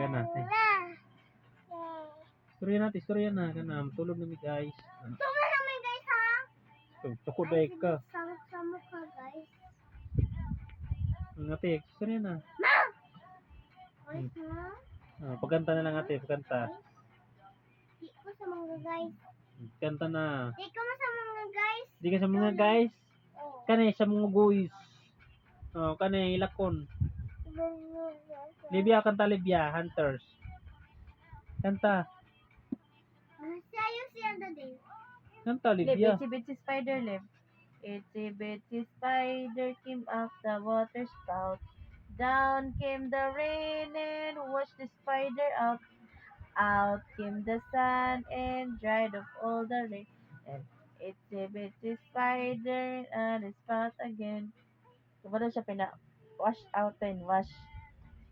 Gana. Istorya na. Gana, matulog na mi guys. Tama naman guys ha. Tukod day ka. Sama ka guys. Ate, istorya na. Ma! Guys na. Pagkanta na lang ate, pagkanta. Di ko sa mga guys. Kanta na. Di ko mo sa mga guys. Di ka sa mga guys. Oh. Kanay sa mga guys. Kanay lakon. Libya, kanta Libya, Hunters. Kanta. Sayo siya day. Kanta Libya. Itsy bitsy spider live. Itsy bitsy spider came out the water spout. Down came the rain and washed the spider out. Out came the sun and dried off all the rain. And itsy bitsy spider and the spout again. Kumano siya wash out and wash.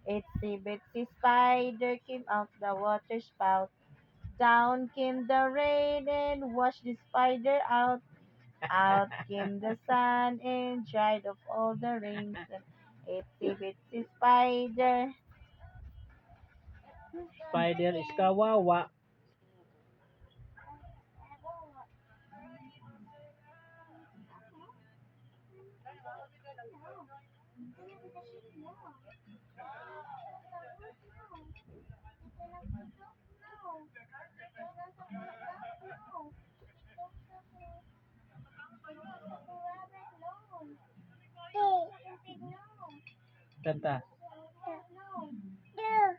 Itsy bitsy spider came out the water spout. Down came the rain and washed the spider out. Out came the sun and dried off all the rains. Itsy bitsy spider. Spider is kawawa. Kanta.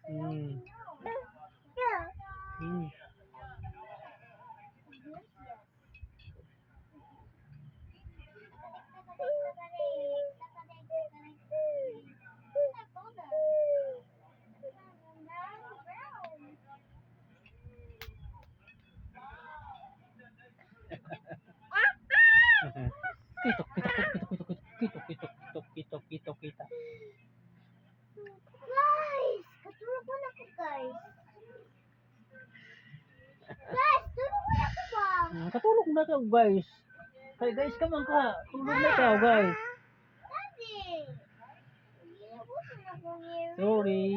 Hmm. Hmm. Kita. Guys, katulog mo na ko guys. Guys, tulog mo na ko ba? Katulog na ka guys. Kay guys ka man ka. Tulog na ka guys. Daddy. Ginubusin ako niya. Sorry.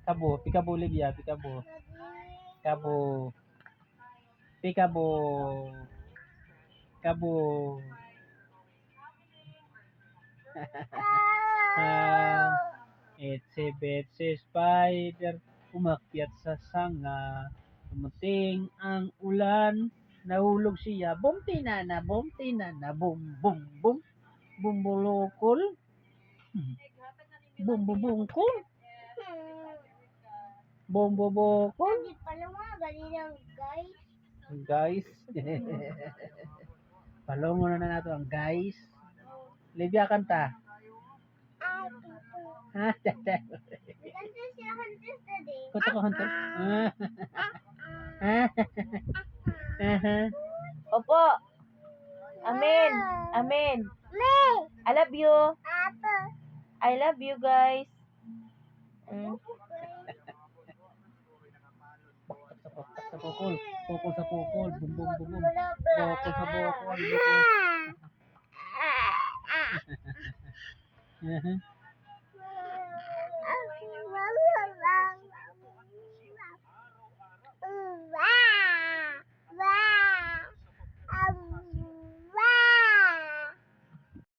Kabo, pikabo Libya, pikabo. Kabo. Pikabo. Kabo. Itsy bitsy spider umakyat sa sanga. Dumating ang ulan. Nahulog siya. Bum tinana, bum. Bumbulokol. Bumbubungkol. Bumbubokol. Hindi pala mga galinang guys. Guys. Palungo na nato ang guys. Libya kanta. Ha, Ganda siya hantis daddy. Kuto ko hunter. Opo. Amen. Amen. I love you. Apo. I love you guys. Sa pukol. Pukol sa pukol. Bum. Pukol sa pukol.